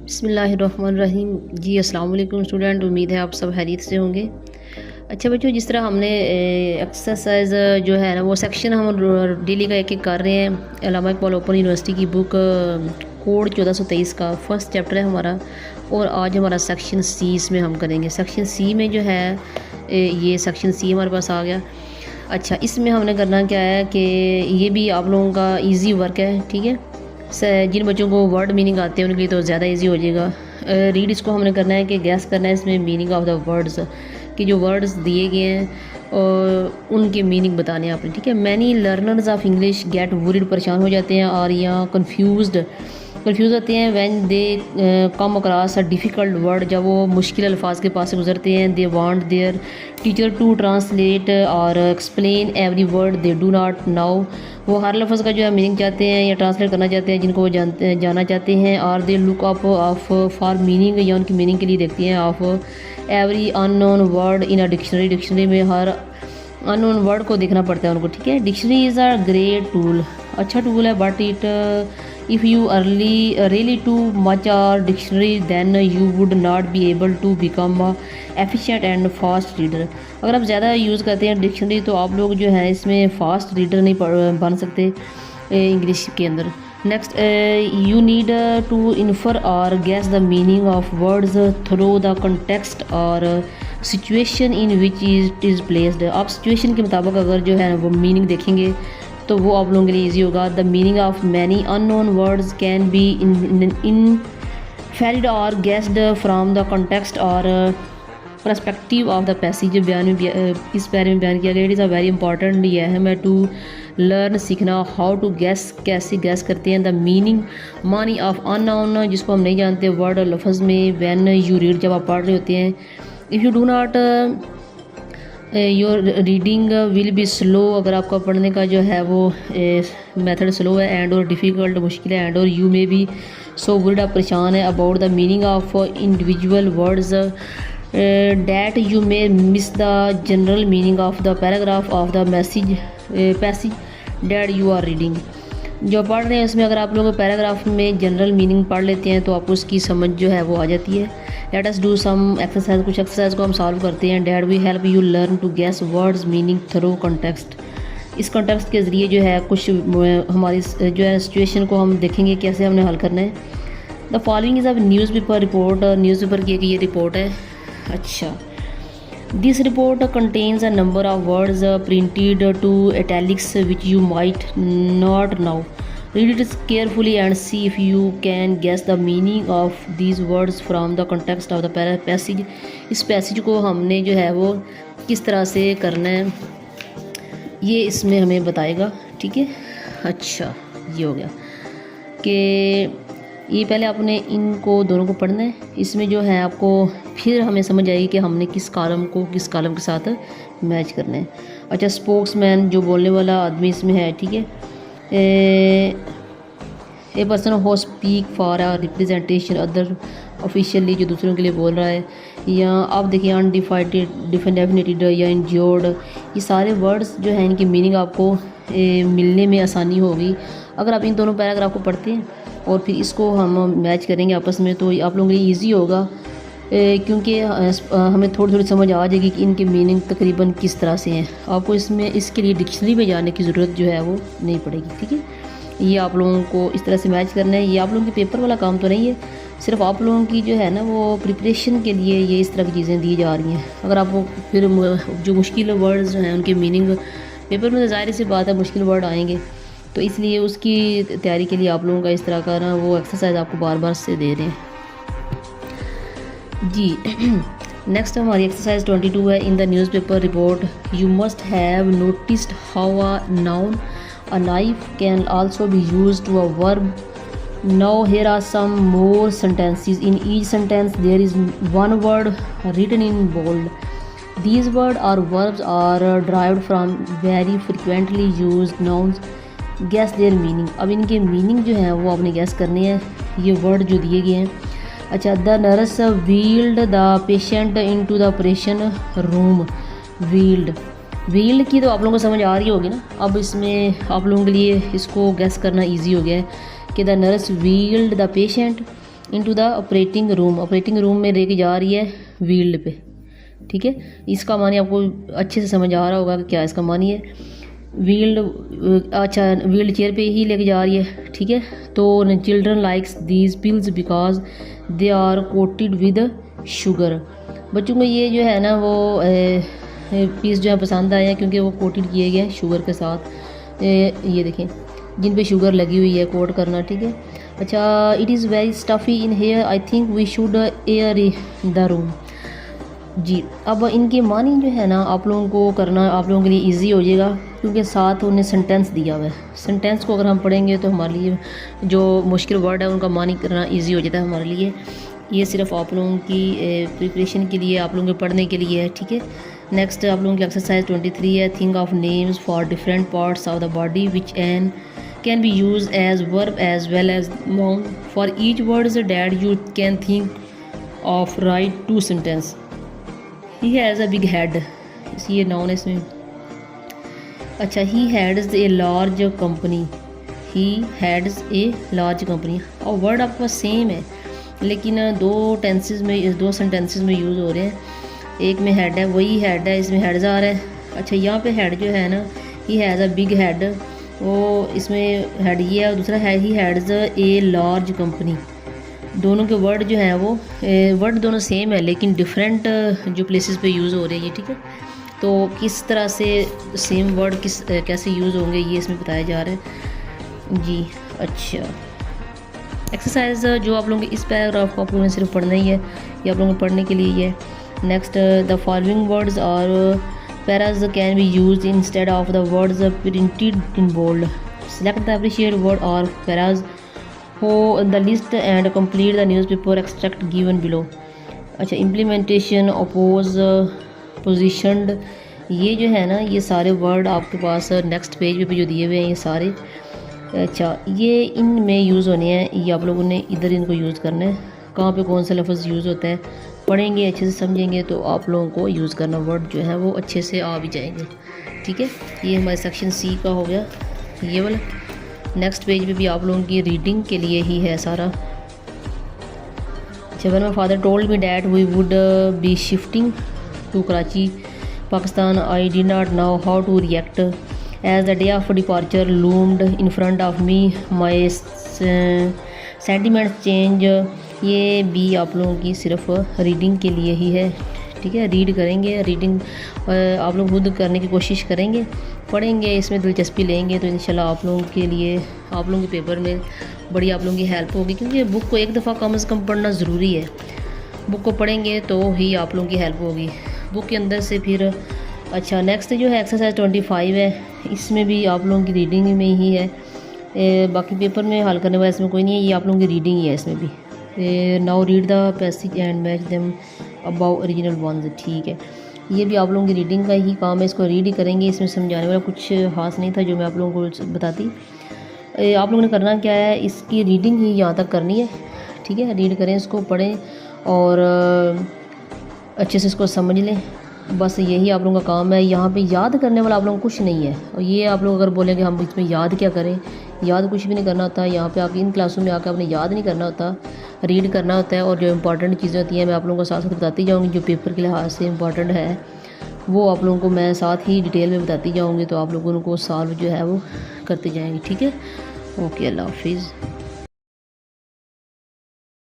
बिस्मिल्लाहिर्रहमानिर्रहीम। जी अस्सलाम वालेकुम स्टूडेंट, उम्मीद है आप सब खैरियत से होंगे। अच्छा बच्चों, जिस तरह हमने एक्सरसाइज जो है ना वो सेक्शन हम डेली का एक एक कर रहे हैं। अल्लामा इकबाल ओपन यूनिवर्सिटी की बुक कोड 1423 का फर्स्ट चैप्टर है हमारा, और आज हमारा सेक्शन सी इसमें हम करेंगे। सेक्शन सी में जो है ये सेक्शन सी हमारे पास आ गया। अच्छा, इसमें हमने करना क्या है कि ये भी आप लोगों का इजी वर्क है, ठीक है। जिन बच्चों को वर्ड मीनिंग आते हैं उनके लिए तो ज़्यादा इजी हो जाएगा। रीड इसको हमने करना है कि गैस करना है इसमें मीनिंग ऑफ द वर्ड्स, कि जो वर्ड्स दिए गए हैं और उनके मीनिंग बताने हैं आपने, ठीक है। Many learners of English get worried, परेशान हो जाते हैं, और या कंफ्यूज होते हैं when they come across a difficult word, जब वो मुश्किल अल्फाज के पास से गुजरते हैं। They want their teacher to translate और explain every word they do not know, वो हर लफ्ज़ का जो है मीनिंग चाहते हैं या ट्रांसलेट करना चाहते हैं जिनको वो जाना चाहते हैं। और they look up of for meaning, या उनकी मीनिंग के लिए देखती हैं of every unknown word in a dictionary, dictionary में हर अननोन वर्ड को देखना पड़ता है उनको, ठीक है। Dictionary is a great tool, अच्छा टूल है, but it if you really too much our dictionary then you would not be able to become a efficient and fast reader। अगर आप ज़्यादा यूज़ करते हैं डिक्शनरी तो आप लोग जो है इसमें फ़ास्ट रीडर नहीं बन सकते इंग्लिश के अंदर। Next, you need to infer और guess the meaning of words through the context और situation in which it is placed. आप सिचुएशन के मुताबिक अगर जो है वो मीनिंग देखेंगे तो वो आप लोगों के लिए ईजी होगा। The meaning of many unknown words can be inferred और गेस्ड फ्राम द कॉन्टेक्स्ट और परस्पेक्टिव ऑफ द पैसेज। बयान में इस पैरे में बयान किया गया, it is a very important, ये अहम है टू लर्न, सीखना, हाउ टू गैस, कैसे गैस करते हैं। द मीनिंग, मानी ऑफ अननोन, जिसको हम नहीं जानते वर्ड लफ्ज़ में। व्हेन यू रीड, जब आप पढ़ रहे होते हैं। If you do not your reading will be slow, अगर आपका पढ़ने का जो है वो मेथड स्लो है, एंड और डिफ़िकल्ट, मुश्किल है, एंड और यू में बी सो वर्ड, आप परेशान है about the meaning of individual words that you may miss the general meaning of the paragraph of the passage that you are reading. जो पढ़ रहे हैं उसमें अगर आप लोग पैराग्राफ में जनरल मीनिंग पढ़ लेते हैं तो आपको उसकी समझ जो है वो आ जाती है। Let us do some exercise, कुछ एक्सरसाइज को हम सॉल्व करते हैं। That we help you learn to guess words meaning through context. इस कॉन्टेक्स्ट के ज़रिए जो है कुछ हमारी जो है सिचुएशन को हम देखेंगे कैसे हमने हल करना है। The following is a newspaper report, newspaper की एक ये रिपोर्ट है। अच्छा, this report contains a number of words printed to italics which you might not know. Read it carefully and see if you can guess the meaning of these words from the context of the passage। इस passage को हमने जो है वो किस तरह से करना है ये इसमें हमें बताएगा, ठीक है। अच्छा, ये हो गया कि ये पहले आपने इनको दोनों को पढ़ना है। इसमें जो है आपको फिर हमें समझ आएगी कि हमने किस कॉलम को किस कॉलम के साथ मैच करना है। अच्छा, स्पोक्समैन, जो बोलने वाला आदमी इसमें है, ठीक है। ए पर्सन हो speak for a representation other officially, जो दूसरों के लिए बोल रहा है। या आप देखिए अनडिफिनेटेड या इंज्योर्ड, ये सारे वर्ड्स जो हैं इनकी मीनिंग आपको मिलने में आसानी होगी अगर आप इन दोनों पैराग्राफ को पढ़ते हैं और फिर इसको हम मैच करेंगे आपस में, तो आप लोगों के लिए ईजी होगा, क्योंकि हमें थोड़ी थोड़ी समझ आ जाएगी कि इनके मीनिंग तकरीबन किस तरह से हैं। आपको इसमें इसके लिए डिक्शनरी में जाने की ज़रूरत जो है वो नहीं पड़ेगी, ठीक है। ये आप लोगों को इस तरह से मैच करना है। ये आप लोगों के पेपर वाला काम तो नहीं है, सिर्फ आप लोगों की जो है ना वो प्रिपरेशन के लिए ये इस तरह की चीज़ें दी जा रही हैं। अगर आपको फिर जो मुश्किल वर्ड्स जो हैं उनके मीनिंग पेपर में, तो ज़ाहिर सी बात है मुश्किल वर्ड आएंगे, तो इसलिए उसकी तैयारी के लिए आप लोगों का इस तरह का ना वो एक्सरसाइज आपको बार बार से दे रहे हैं जी। नेक्स्ट हमारी एक्सरसाइज 22 है। In the newspaper report you must have noticed how a noun a knife can also be used to a verb. Now here are some more sentences. In each sentence there is one word written in bold. These words or verbs are derived from very frequently used nouns. Guess their meaning. अब इनके meaning जो है वो आपने gas करने हैं, ये word जो दिए गए हैं। अच्छा, the nurse wheeled the patient into the operation room. Wheeled की तो आप लोगों को समझ आ रही होगी ना। अब इसमें आप लोगों के लिए इसको गैस करना इजी हो गया है कि the nurse wheeled the patient into the operating room में लेके जा रही है व्हील्ड पे, ठीक है। इसका मानी आपको अच्छे से समझ आ रहा होगा कि क्या इसका मानी है। व्हील्ड चेयर पे ही लेके जा रही है, ठीक है। तो children likes these pills because they are coated with sugar. बच्चों को ये जो है ना वो पीस जो है पसंद आए हैं क्योंकि वो कोटेड किए गए हैं शुगर के साथ। ये देखें जिन पे शुगर लगी हुई है कोट करना, ठीक है। अच्छा, it is very stuffy in here, I think we should air the room. जी, अब इनके मानी जो है ना आप लोगों को करना आप लोगों के लिए इजी हो जाएगा क्योंकि साथ उन्हें सेंटेंस दिया हुआ है। सेंटेंस को अगर हम पढ़ेंगे तो हमारे लिए जो मुश्किल वर्ड है उनका मानी करना इजी हो जाता है हमारे लिए। ये सिर्फ आप लोगों की प्रिपरेशन के लिए, आप लोगों के पढ़ने के लिए है, ठीक है। नेक्स्ट आप लोगों की एक्सरसाइज 23 है, think of names for different parts of the body which can be use as verb as well as noun for each words that you can think of write 2 sentence. He has a big head, ये noun है इसमें। अच्छा, he heads a large company, he heads a large company. और word आपके पास same है लेकिन 2 sentences में यूज़ हो रहे हैं। एक में हेड है, वही हेड है, इसमें हेड्स आ रहा है। अच्छा, यहाँ पे हेड जो है ना, ही हैज़ अ बिग हेड, वो इसमें हेड ये है, और दूसरा है ही हैड्स ए लार्ज कंपनी। दोनों के वर्ड जो हैं वो वर्ड दोनों सेम है लेकिन डिफरेंट जो प्लेसेस पे यूज़ हो रहे हैं ये, ठीक है। तो किस तरह से सेम वर्ड कैसे यूज़ होंगे ये इसमें बताया जा रहा है जी। अच्छा, एक्सरसाइज जो आप लोगों के इस पैराग्राफ को आप लोगों ने सिर्फ पढ़ना ही है, ये आप लोगों को पढ़ने के लिए ही है। Next, the following words or phrases can be use instead of the words printed in bold. Select the appropriate word or phrases हो the list and complete the newspaper extract given below. अच्छा, implementation, oppose, positioned, ये जो है ना ये सारे word आपके पास next page पे जो दिए हुए हैं ये सारे। अच्छा, ये इनमें यूज़ होने हैं, ये आप लोगों ने इधर इनको यूज़ करना है। कहाँ पे कौन सा लफ्ज़ यूज़ होता है पढ़ेंगे, अच्छे से समझेंगे तो आप लोगों को यूज़ करना वर्ड जो है वो अच्छे से आ भी जाएंगे, ठीक है। ये हमारे सेक्शन सी का हो गया ये वाला। नेक्स्ट पेज पे भी आप लोगों की रीडिंग के लिए ही है सारा। अच्छा, when my father told me that we would be shifting to Karachi Pakistan, I did not know how to react as the day of departure loomed in front of me my sentiments change. ये भी आप लोगों की सिर्फ reading के लिए ही है, ठीक है। रीड करेंगे, रीडिंग आप लोग खुद करने की कोशिश करेंगे, पढ़ेंगे, इसमें दिलचस्पी लेंगे तो इंशाल्लाह आप लोगों के लिए, आप लोगों के पेपर में बड़ी आप लोगों की हेल्प होगी क्योंकि बुक को एक दफ़ा कम से कम पढ़ना ज़रूरी है। बुक को पढ़ेंगे तो ही आप लोगों की हेल्प होगी बुक के अंदर से फिर। अच्छा, नेक्स्ट जो है एक्सरसाइज 25 है, इसमें भी आप लोगों की रीडिंग में ही है। बाकी पेपर में हल करने वाला इसमें कोई नहीं है, ये आप लोगों की रीडिंग ही है इसमें भी। Now read the passage and match them about original ones, ठीक है। ये भी आप लोगों की रीडिंग का ही काम है, इसको रीड ही करेंगे। इसमें समझाने वाला कुछ खास नहीं था जो मैं आप लोगों को बताती। आप लोगों ने करना क्या है, इसकी रीडिंग ही यहाँ तक करनी है, ठीक है। रीड करें, इसको पढ़ें और अच्छे से इसको समझ लें, बस यही आप लोगों का काम है। यहाँ पे याद करने वाला आप लोगों को कुछ नहीं है। और ये आप लोग अगर बोलेंगे हम इसमें याद क्या करें, याद कुछ भी नहीं करना होता। यहाँ पे आप इन क्लासों में आकर आपने याद नहीं करना होता, रीड करना होता है। और जो इंपॉर्टेंट चीज़ें होती हैं मैं आप लोगों को साथ साथ बताती जाऊँगी, जो पेपर के लिहाज से इंपॉर्टेंट है वो आप लोगों को मैं साथ ही डिटेल में बताती जाऊँगी, तो आप लोगों को सॉल्व जो है वो करते जाएंगे, ठीक है। ओके, अल्लाह हाफिज़।